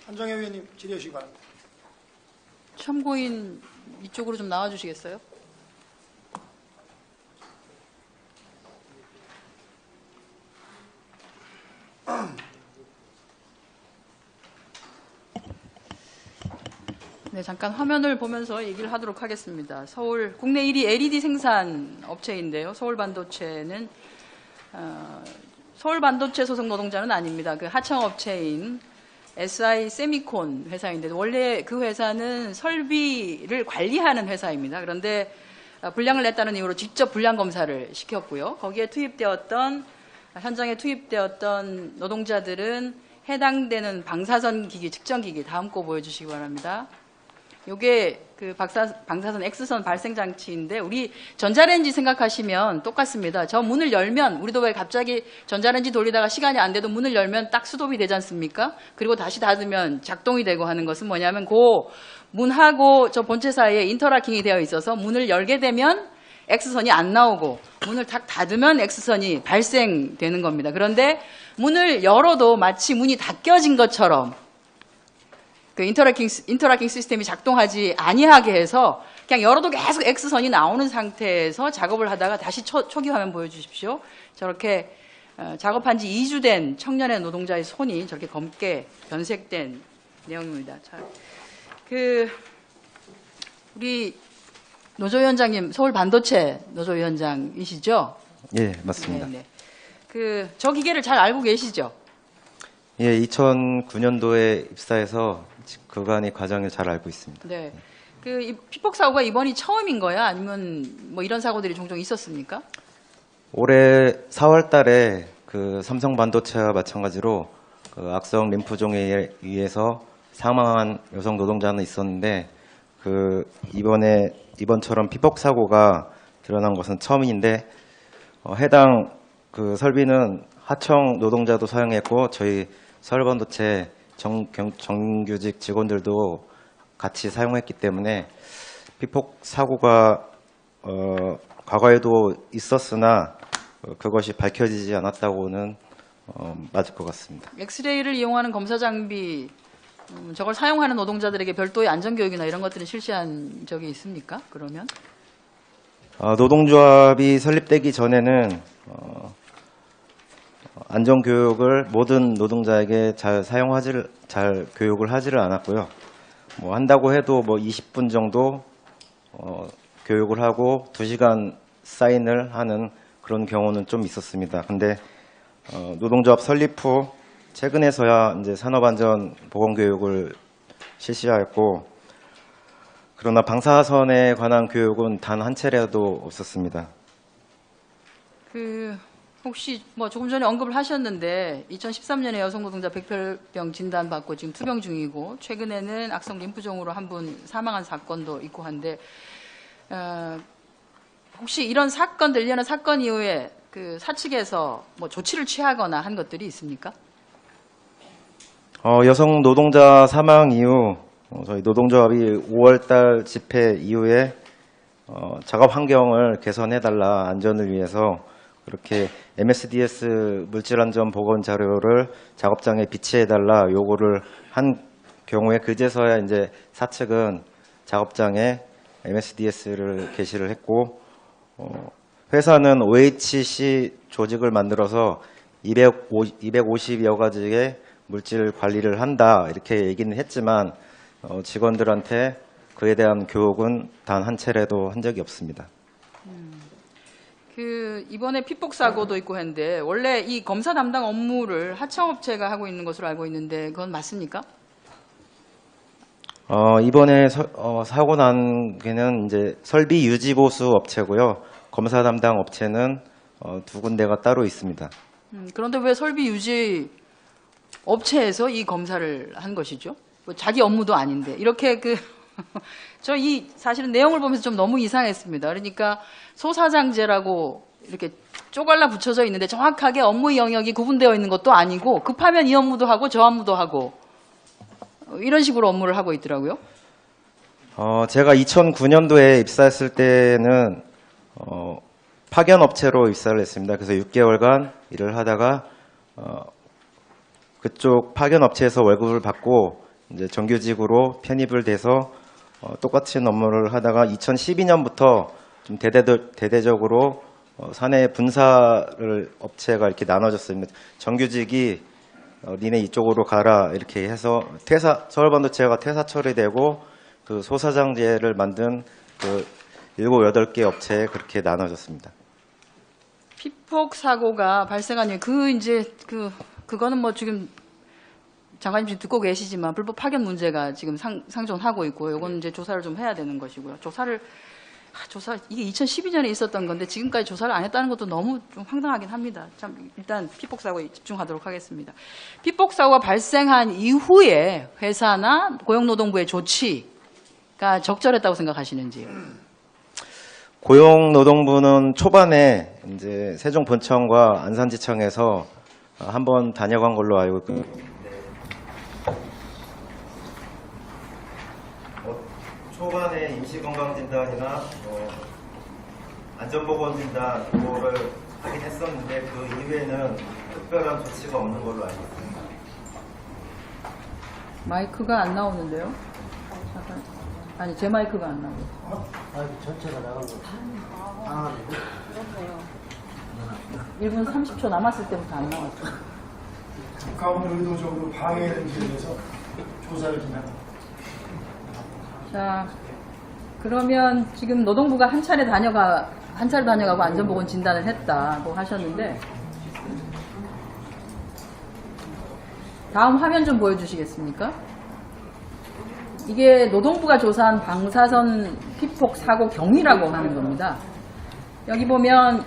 한정혜 의원님 질의해 주시기 바랍니다. 참고인 이쪽으로 좀 나와주시겠어요? 네, 잠깐 화면을 보면서 얘기를 하도록 하겠습니다. 서울 국내 1위 LED 생산 업체인데요. 서울반도체는 서울반도체 소속 노동자는 아닙니다. 그 하청업체인 SI 세미콘 회사인데 원래 그 회사는 설비를 관리하는 회사입니다. 그런데 불량을 냈다는 이유로 직접 불량 검사를 시켰고요. 거기에 현장에 투입되었던 노동자들은 해당되는 방사선 기기, 측정 기기 다음 거 보여주시기 바랍니다. 요게 그 방사선 X선 발생 장치인데 우리 전자레인지 생각하시면 똑같습니다. 저 문을 열면 우리도 왜 갑자기 전자레인지 돌리다가 시간이 안 돼도 문을 열면 딱 스톱이 되지 않습니까? 그리고 다시 닫으면 작동이 되고 하는 것은 뭐냐면 그 문하고 저 본체 사이에 인터라킹이 되어 있어서 문을 열게 되면 X선이 안 나오고 문을 딱 닫으면 X선이 발생되는 겁니다. 그런데 문을 열어도 마치 문이 닫혀진 것처럼 그 인터라킹 시스템이 작동하지 아니하게 해서 그냥 열어도 계속 X선이 나오는 상태에서 작업을 하다가 다시 초기 화면 보여주십시오. 저렇게 작업한 지 2주 된 청년의 노동자의 손이 저렇게 검게 변색된 내용입니다. 자, 우리 노조위원장님 서울 반도체 노조위원장이시죠? 예, 맞습니다. 네네. 저 기계를 잘 알고 계시죠? 예, 2009년도에 입사해서 그간의 과정을 잘 알고 있습니다. 네. 이 피폭 사고가 이번이 처음인 거야? 아니면 뭐 이런 사고들이 종종 있었습니까? 올해 4월 달에 그 삼성 반도체와 마찬가지로 그 악성 림프종에 의해서 사망한 여성 노동자는 있었는데 이번처럼 피폭 사고가 드러난 것은 처음인데 해당 그 설비는 하청 노동자도 사용했고 저희 서울반도체 정규직 직원들도 같이 사용했기 때문에 피폭 사고가 과거에도 있었으나 그것이 밝혀지지 않았다고는 맞을 것 같습니다. 엑스레이를 이용하는 검사 장비 저걸 사용하는 노동자들에게 별도의 안전교육이나 이런 것들은 실시한 적이 있습니까? 그러면? 노동조합이 설립되기 전에는 안전교육을 모든 노동자에게 잘 교육을 하지를 않았고요. 뭐 한다고 해도 뭐 20분 정도 교육을 하고 2시간 사인을 하는 그런 경우는 좀 있었습니다. 근데 노동조합 설립 후 최근에서야 이제 산업안전보건교육을 실시하였고 그러나 방사선에 관한 교육은 단 한 차례도 없었습니다. 혹시 뭐 조금 전에 언급을 하셨는데 2013년에 여성 노동자 백혈병 진단 받고 지금 투병 중이고 최근에는 악성 림프종으로 한 분 사망한 사건도 있고 한데 혹시 이런 사건 이후에 그 사측에서 뭐 조치를 취하거나 한 것들이 있습니까? 여성 노동자 사망 이후 저희 노동조합이 5월달 집회 이후에 작업 환경을 개선해달라 안전을 위해서 그렇게 MSDS 물질안전 보건 자료를 작업장에 비치해달라 요구를 한 경우에 그제서야 이제 사측은 작업장에 MSDS를 게시를 했고 회사는 OHC 조직을 만들어서 250여 가지의 물질 관리를 한다 이렇게 얘기는 했지만 직원들한테 그에 대한 교육은 단 한 차례도 한 적이 없습니다. 이번에 피폭 사고도 있고 했는데 원래 이 검사 담당 업무를 하청업체가 하고 있는 것으로 알고 있는데 그건 맞습니까? 이번에 사고 난 게는 이제 설비 유지 보수 업체고요. 검사 담당 업체는 두 군데가 따로 있습니다. 그런데 왜 설비 유지 업체에서 이 검사를 한 것이죠? 뭐 자기 업무도 아닌데 이렇게 사실은 내용을 보면서 좀 너무 이상했습니다. 그러니까 소사장제라고 이렇게 쪼갈라 붙여져 있는데 정확하게 업무 영역이 구분되어 있는 것도 아니고 급하면 이 업무도 하고 저 업무도 하고 이런 식으로 업무를 하고 있더라고요. 제가 2009년도에 입사했을 때는 파견 업체로 입사를 했습니다. 그래서 6개월간 일을 하다가 그쪽 파견 업체에서 월급을 받고 이제 정규직으로 편입을 돼서 똑같은 업무를 하다가 2012년부터 좀 대대적으로 사내 분사를 업체가 이렇게 나눠졌습니다. 정규직이 니네 이쪽으로 가라 이렇게 해서 서울반도체가 퇴사 처리되고 그 소사장제를 만든 그 7, 8개 업체에 그렇게 나눠졌습니다. 피폭 사고가 발생한 이유, 그거는 뭐 지금 장관님 지금 듣고 계시지만 불법 파견 문제가 지금 상존하고 있고요. 이건 이제 조사를 좀 해야 되는 것이고요. 이게 2012년에 있었던 건데 지금까지 조사를 안 했다는 것도 너무 좀 황당하긴 합니다. 참, 일단 피폭 사고에 집중하도록 하겠습니다. 피폭 사고가 발생한 이후에 회사나 고용노동부의 조치가 적절했다고 생각하시는지? 고용노동부는 초반에 이제 세종본청과 안산지청에서 한번 다녀간 걸로 알고 있고요. 초반에 임시건강진단이나 안전보건진단 그거를 하긴 했었는데 그 이후에는 특별한 조치가 없는 걸로 알고 있습니다. 마이크가 안 나오는데요? 잠깐. 아니, 제 마이크가 안 나오고. 전체가 나간 거. 1분 30초 남았을 때부터 안 나왔어요. 가운데 의도적으로 방해를 지어서 조사를 진행합니다. 자, 그러면 지금 노동부가 한 차례 다녀가고 안전보건 진단을 했다고 하셨는데, 다음 화면 좀 보여주시겠습니까? 이게 노동부가 조사한 방사선 피폭 사고 경위라고 하는 겁니다. 여기 보면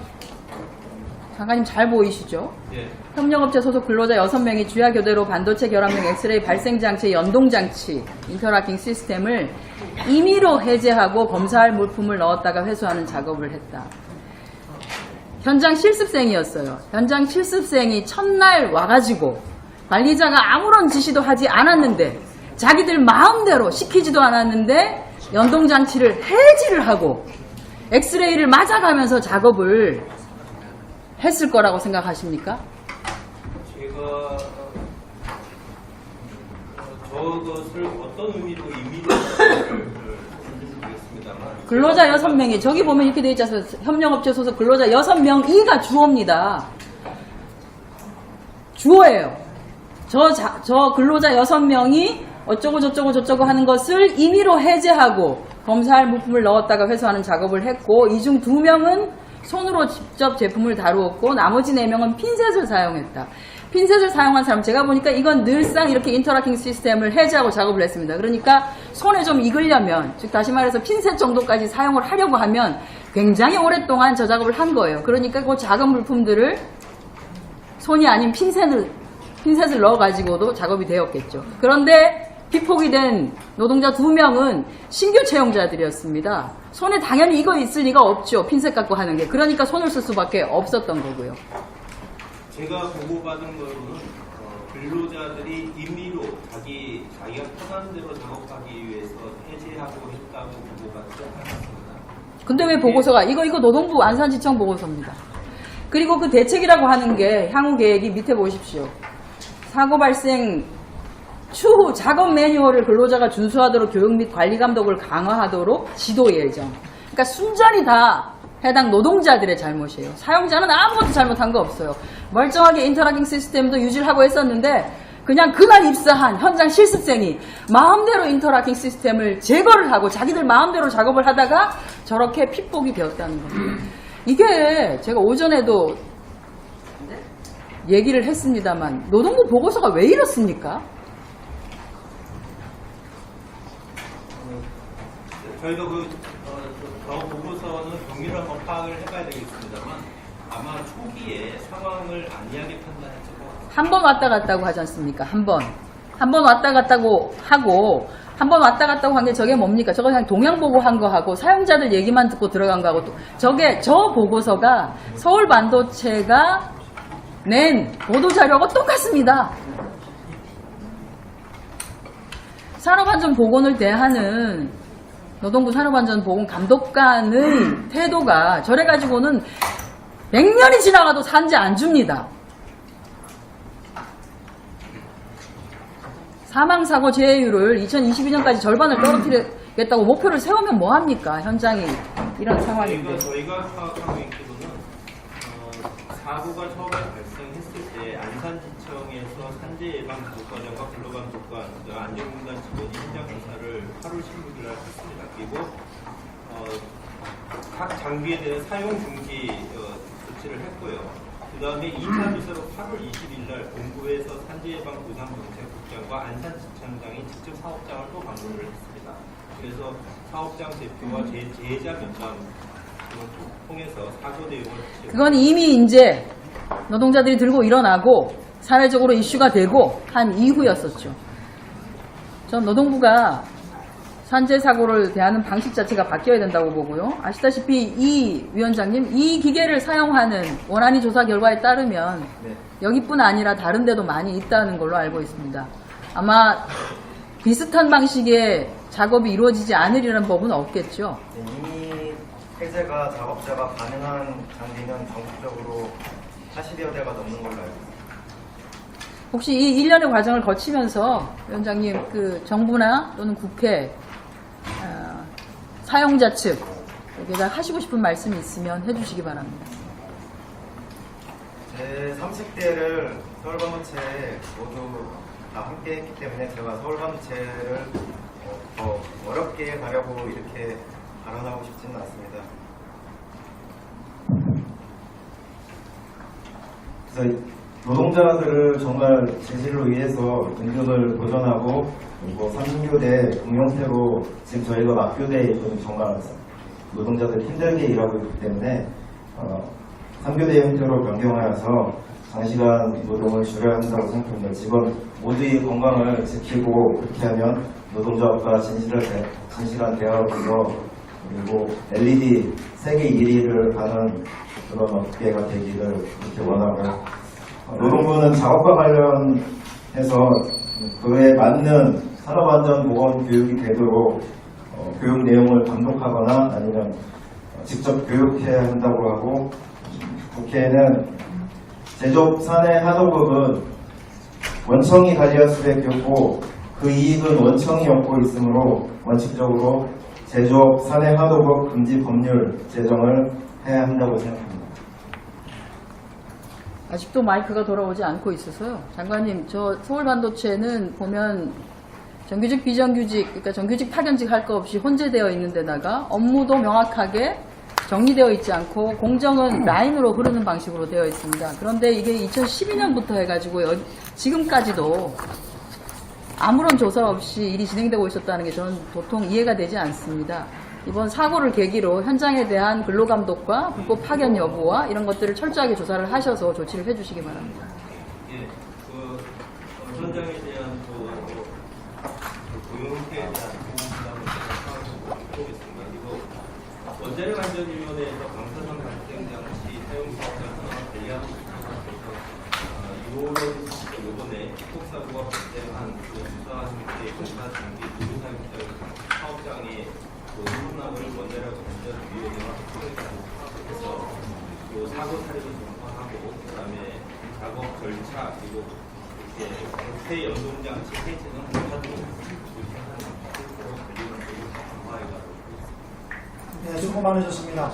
장관님 잘 보이시죠? 예. 협력업체 소속 근로자 6명이 주야 교대로 반도체 결합용 엑스레이 발생장치 연동장치 인터라킹 시스템을 임의로 해제하고 검사할 물품을 넣었다가 회수하는 작업을 했다. 현장 실습생이었어요. 현장 실습생이 첫날 와가지고 관리자가 아무런 지시도 하지 않았는데 자기들 마음대로 시키지도 않았는데 연동장치를 해지를 하고 엑스레이를 맞아가면서 작업을 했을 거라고 생각하십니까? 제가 저것을 어떤 의미로 임의로 모르겠습니다만 근로자 6명이 저기 보면 이렇게 돼 있지 않습니까? 협력업체 소속 근로자 6명이가 주어입니다. 주어예요. 저 근로자 6명이 어쩌고 저쩌고 하는 것을 임의로 해제하고 검사할 물품을 넣었다가 회수하는 작업을 했고 이 중 2명은 손으로 직접 제품을 다루었고 나머지 4명은 핀셋을 사용했다. 핀셋을 사용한 사람 제가 보니까 이건 늘상 이렇게 인터라킹 시스템을 해제하고 작업을 했습니다. 그러니까 손에 좀 익으려면 즉 다시 말해서 핀셋 정도까지 사용을 하려고 하면 굉장히 오랫동안 저 작업을 한 거예요. 그러니까 그 작은 물품들을 손이 아닌 핀셋을 넣어가지고도 작업이 되었겠죠. 그런데 피폭이 된 노동자 2명은 신규 채용자들이었습니다. 손에 당연히 이거 있을 리가 없죠. 핀셋 갖고 하는 게. 그러니까 손을 쓸 수밖에 없었던 거고요. 제가 보고받은 거로는 근로자들이 임의로 자기가 편한 대로 작업하기 위해서 해제하고 했다고 보고받지 않았습니다. 근데 왜 보고서가 이거 노동부 안산지청 보고서입니다. 그리고 그 대책이라고 하는 게 향후 계획이 밑에 보십시오. 사고 발생 추후 작업 매뉴얼을 근로자가 준수하도록 교육 및 관리 감독을 강화하도록 지도 예정. 그러니까 순전히 다 해당 노동자들의 잘못이에요. 사용자는 아무것도 잘못한 거 없어요. 멀쩡하게 인터라킹 시스템도 유지를 하고 했었는데 그냥 그날 입사한 현장 실습생이 마음대로 인터라킹 시스템을 제거를 하고 자기들 마음대로 작업을 하다가 저렇게 피폭이 되었다는 겁니다. 이게 제가 오전에도 얘기를 했습니다만 노동부 보고서가 왜 이렇습니까? 저희도 저 보고서는 경위를 한번 파악을 해봐야 되겠습니다만 아마 초기에 상황을 안이하게 판단했을 것 같아요. 한 번 왔다 갔다고 하지 않습니까? 한 번 왔다 갔다고 하고 한 번 왔다 갔다고 한 게 저게 뭡니까? 저거 그냥 동향 보고 한 거 하고 사용자들 얘기만 듣고 들어간 거하고 또 저 보고서가 서울 반도체가 낸 보도자료하고 똑같습니다. 산업안전보건을 대하는 노동부 산업안전보건 감독관의 태도가 저래가지고는 100년이 지나가도 산재 안 줍니다. 사망사고 재해율을 2022년까지 절반을 떨어뜨리겠다고 목표를 세우면 뭐합니까? 현장이 이런 상황인데. 저희가 파악하고 있기로는 사고가 처음에 발생했을 때 안산지청에서 산재예방보호과장과 근로감독관, 안전공단 직원이 현장 검사를 8월 16일 날 했습니다. 그리고 각 장비에 대한 사용 중지 조치를 했고요. 그 다음에 2차 조사로 8월 20일 날 본부에서 산재예방보상정책국장과 안산지청장이 직접 사업장을 또 방문을 했습니다. 그래서 사업장 대표와 제자 면담을 통해서 사고 내용을 그건 이미 이제 노동자들이 들고 일어나고 사회적으로 이슈가 되고 한 이후였었죠. 전 노동부가 산재 사고를 대하는 방식 자체가 바뀌어야 된다고 보고요. 아시다시피 이 위원장님, 이 기계를 사용하는 원안위 조사 결과에 따르면 여기뿐 아니라 다른 데도 많이 있다는 걸로 알고 있습니다. 아마 비슷한 방식의 작업이 이루어지지 않으리라는 법은 없겠죠. 이미 해제가 작업자가 가능한 장비는 전국적으로 80여 대가 넘는 걸로 알고 있습니다. 혹시 이 일련의 과정을 거치면서 위원장님 그 정부나 또는 국회 사용자 측 여기다 하시고 싶은 말씀이 있으면 해주시기 바랍니다. 제 30대를 서울반도체에 모두 다 함께 했기 때문에 제가 서울반도체를 더 어렵게 가려고 이렇게 발언하고 싶지는 않습니다. 그래서 노동자들을 정말 진실로 위해서 임금을 보전하고 그리고 3교대 공영태로 지금 저희가 막교대에 있거든 정말 노동자들 힘들게 일하고 있기 때문에 3교대 형태로 변경하여서 장시간 노동을 줄여야 한다고 생각합니다. 직원 모두의 건강을 지키고 그렇게 하면 노동자업과 진실한 대화로 그리고 LED 세계 1위를 하는 그런 업계가 되기를 그렇게 원하고요. 노동부는 작업과 관련해서 그에 맞는 산업안전보건 교육이 되도록 교육 내용을 감독하거나 아니면 직접 교육해야 한다고 하고 국회에는 제조업 사내 하도급은 원청이 관리할 수밖에 없고 그 이익은 원청이 얻고 있으므로 원칙적으로 제조업 사내 하도급 금지 법률 제정을 해야 한다고 생각합니다. 아직도 마이크가 돌아오지 않고 있어서요. 장관님, 저 서울반도체는 보면 정규직, 비정규직, 그러니까 정규직, 파견직 할 거 없이 혼재되어 있는 데다가 업무도 명확하게 정리되어 있지 않고 공정은 라인으로 흐르는 방식으로 되어 있습니다. 그런데 이게 2012년부터 해가지고 지금까지도 아무런 조사 없이 일이 진행되고 있었다는 게 저는 도통 이해가 되지 않습니다. 이번 사고를 계기로 현장에 대한 근로감독과 불법 파견 여부와 이런 것들을 철저하게 조사를 하셔서 조치를 해주시기 바랍니다. 예, 현장에 대한 고용태에 대한 보호부담을 보겠습니다. 그리고 원자력 안전위원회에서 방사선 발생 장치 사용 유사자 하나 관리하고 있습니다. 그래서 이번에 폭사고가 발생한 유사 형태의 공사 장비 누구 사용자 사업장에 혼납을 원자력 안전위원회와 협력해서 사고 사례를 점검하고 그다음에 작업 절차 그리고 이렇게 새 연동장치 해제는 못하도록 네, 수고 많으셨습니다.